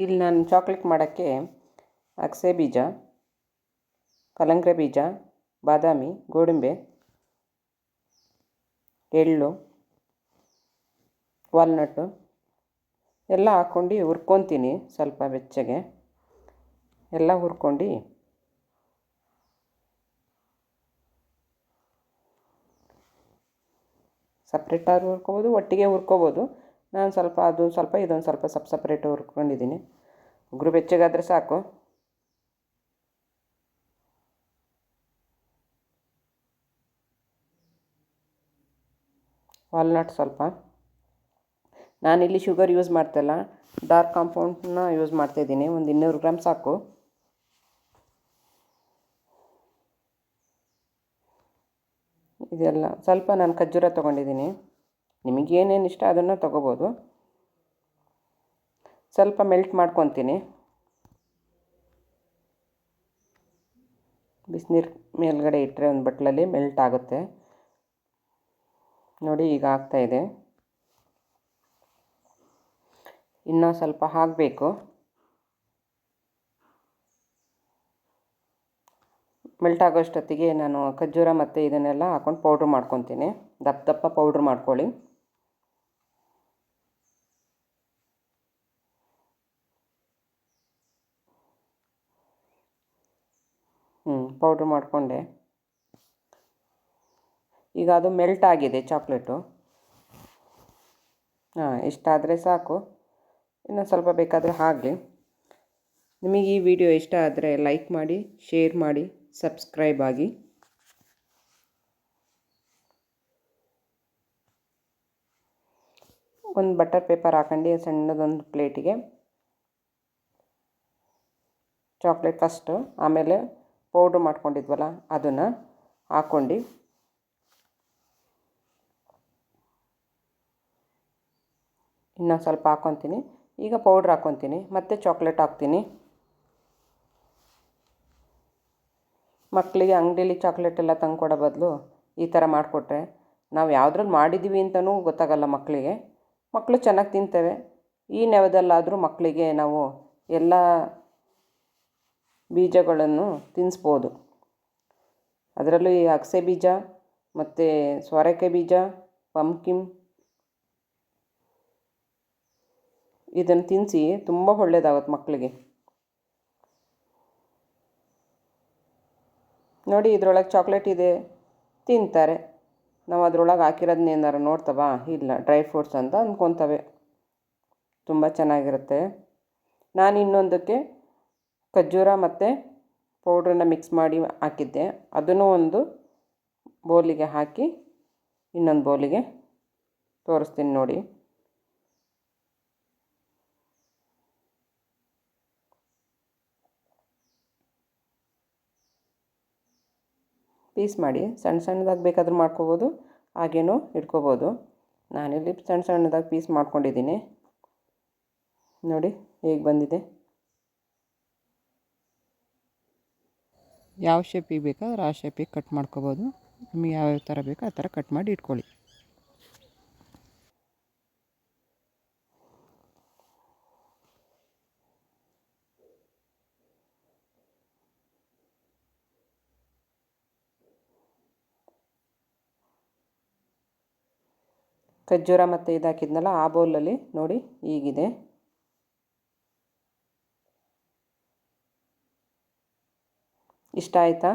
ಇಲ್ಲಿ ನಾನು ಚಾಕ್ಲೇಟ್ ಮಾಡೋಕ್ಕೆ ಅಗಸೆ ಬೀಜ, ಕಲ್ಲಂಗಡಿ ಬೀಜ, ಬಾದಾಮಿ, ಗೋಡಂಬಿ, ಎಳ್ಳು, ವಾಲ್ನಟ್ಟು ಎಲ್ಲ ಹಾಕ್ಕೊಂಡು ಹುರ್ಕೊತೀನಿ. ಸ್ವಲ್ಪ ಬೆಚ್ಚಗೆ ಎಲ್ಲ ಹುರ್ಕೊಂಡು ಸಪ್ರೇಟಾಗಿ ಹುರ್ಕೊಬೋದು, ಒಟ್ಟಿಗೆ ಹುರ್ಕೊಬೋದು. ನಾನು ಸ್ವಲ್ಪ ಅದೊಂದು ಸ್ವಲ್ಪ ಇದೊಂದು ಸ್ವಲ್ಪ ಸಪ್ರೇಟ್ ಹುರ್ಕೊಂಡಿದ್ದೀನಿ. ಉಗುರು ಬೆಚ್ಚಗಾದರೆ ಸಾಕು. ವಾಲ್ನಟ್ ಸ್ವಲ್ಪ, ನಾನಿಲ್ಲಿ ಶುಗರ್ ಯೂಸ್ ಮಾಡ್ತಾಯಿಲ್ಲ, ಡಾರ್ಕ್ ಕಾಂಪೌಂಡನ್ನ ಯೂಸ್ ಮಾಡ್ತಾಯಿದ್ದೀನಿ. ಒಂದು 200 ಗ್ರಾಮ್ ಸಾಕು. ಇದೆಲ್ಲ ಸ್ವಲ್ಪ ನಾನು ಖರ್ಜೂರ ತೊಗೊಂಡಿದ್ದೀನಿ. ನಿಮಗೇನೇನು ಇಷ್ಟ ಅದನ್ನು ತೊಗೋಬೋದು. ಸ್ವಲ್ಪ ಮೆಲ್ಟ್ ಮಾಡ್ಕೊತೀನಿ. ಬಿಸಿನೀರು ಮೇಲ್ಗಡೆ ಇಟ್ಟರೆ ಒಂದು ಬಟ್ಲಲ್ಲಿ ಮೆಲ್ಟ್ ಆಗುತ್ತೆ ನೋಡಿ. ಈಗ ಆಗ್ತಾಯಿದೆ. ಇನ್ನೂ ಸ್ವಲ್ಪ ಹಾಕಬೇಕು. ಮೆಲ್ಟ್ ಆಗೋಷ್ಟೊತ್ತಿಗೆ ನಾನು ಖರ್ಜೂರ ಮತ್ತು ಇದನ್ನೆಲ್ಲ ಹಾಕ್ಕೊಂಡು ಪೌಡ್ರ್ ಮಾಡ್ಕೊತೀನಿ. ದಪ್ಪ ದಪ್ಪ ಪೌಡ್ರ್ ಮಾಡ್ಕೊಳ್ಳಿ. ಪೌಡ್ರ್ ಮಾಡಿಕೊಂಡೆ. ಈಗ ಅದು ಮೆಲ್ಟ್ ಆಗಿದೆ ಚಾಕ್ಲೇಟು. ಇಷ್ಟಾದರೆ ಸಾಕು. ಇನ್ನು ಸ್ವಲ್ಪ ಬೇಕಾದರೆ ಆಗಲಿ. ನಿಮಗೆ ಈ ವಿಡಿಯೋ ಇಷ್ಟ ಆದರೆ ಲೈಕ್ ಮಾಡಿ, ಶೇರ್ ಮಾಡಿ, ಸಬ್ಸ್ಕ್ರೈಬ್ ಆಗಿ. ಒಂದು ಬಟರ್ ಪೇಪರ್ ಹಾಕೊಂಡು ಸಣ್ಣದೊಂದು ಪ್ಲೇಟಿಗೆ ಚಾಕ್ಲೇಟ್ ಫಸ್ಟು, ಆಮೇಲೆ ಪೌಡ್ರ್ ಮಾಡ್ಕೊಂಡಿದ್ವಲ್ಲ ಅದನ್ನು ಹಾಕ್ಕೊಂಡು ಇನ್ನೂ ಸ್ವಲ್ಪ ಹಾಕ್ಕೊತೀನಿ. ಈಗ ಪೌಡ್ರ್ ಹಾಕ್ಕೊತೀನಿ, ಮತ್ತು ಚಾಕ್ಲೇಟ್ ಹಾಕ್ತೀನಿ. ಮಕ್ಕಳಿಗೆ ಅಂಗಡಿಯಲ್ಲಿ ಚಾಕ್ಲೇಟ್ ಎಲ್ಲ ತಂದು ಕೊಡೋ ಬದಲು ಈ ಥರ ಮಾಡಿಕೊಟ್ರೆ, ನಾವು ಯಾವುದ್ರಲ್ಲಿ ಮಾಡಿದ್ದೀವಿ ಅಂತಲೂ ಗೊತ್ತಾಗಲ್ಲ ಮಕ್ಕಳಿಗೆ. ಮಕ್ಕಳು ಚೆನ್ನಾಗಿ ತಿಂತವೆ. ಈ ನೆವದಲ್ಲಾದರೂ ಮಕ್ಕಳಿಗೆ ನಾವು ಎಲ್ಲ ಬೀಜಗಳನ್ನು ತಿನ್ನಿಸ್ಬೋದು. ಅದರಲ್ಲೂ ಈ ಅಗಸೆ ಬೀಜ ಮತ್ತು ಸೋರೆಕಾಯಿ ಬೀಜ, ಪಂಪ್ಕಿನ್ ಇದನ್ನು ತಿನ್ನಿಸಿ ತುಂಬ ಒಳ್ಳೆಯದಾಗುತ್ತೆ ಮಕ್ಕಳಿಗೆ. ನೋಡಿ, ಇದರೊಳಗೆ ಚಾಕ್ಲೇಟ್ ಇದೆ, ತಿಂತಾರೆ. ನಾವು ಅದರೊಳಗೆ ಹಾಕಿರೋದನ್ನೇನಾರು ನೋಡ್ತವಾ? ಇಲ್ಲ, ಡ್ರೈ ಫ್ರೂಟ್ಸ್ ಅಂತ ಅಂದ್ಕೊತವೆ. ತುಂಬ ಚೆನ್ನಾಗಿರುತ್ತೆ. ನಾನು ಇನ್ನೊಂದಕ್ಕೆ ಖರ್ಜೂರ ಮತ್ತು ಪೌಡ್ರನ್ನ ಮಿಕ್ಸ್ ಮಾಡಿ ಹಾಕಿದ್ದೆ. ಅದನ್ನು ಒಂದು ಬೌಲಿಗೆ ಹಾಕಿ ಇನ್ನೊಂದು ಬೌಲಿಗೆ ತೋರಿಸ್ತೀನಿ ನೋಡಿ. ಪೀಸ್ ಮಾಡಿ ಸಣ್ಣ ಸಣ್ಣದಾಗಿ ಬೇಕಾದರೂ ಮಾಡ್ಕೋಬೋದು, ಹಾಗೇನೂ ಇಟ್ಕೋಬೋದು. ನಾನಿಲ್ಲಿ ಸಣ್ಣ ಸಣ್ಣದಾಗಿ ಪೀಸ್ ಮಾಡ್ಕೊಂಡಿದ್ದೀನಿ ನೋಡಿ ಹೇಗೆ ಬಂದಿದೆ. ಯಾವ ಶೇಪಿಗೆ ಬೇಕಾದ್ರೆ ಆ ಶೇಪಿಗೆ ಕಟ್ ಮಾಡ್ಕೋಬೋದು. ನಿಮಗೆ ಯಾವ್ಯಾವ ಥರ ಬೇಕೋ ಆ ಥರ ಕಟ್ ಮಾಡಿ ಇಟ್ಕೊಳ್ಳಿ. ಖರ್ಜೂರ ಮತ್ತು ಇದು ಹಾಕಿದ್ನಲ್ಲ ಆ ಬೌಲಲ್ಲಿ ನೋಡಿ ಹೀಗಿದೆ. ಇಷ್ಟ ಆಯಿತಾ?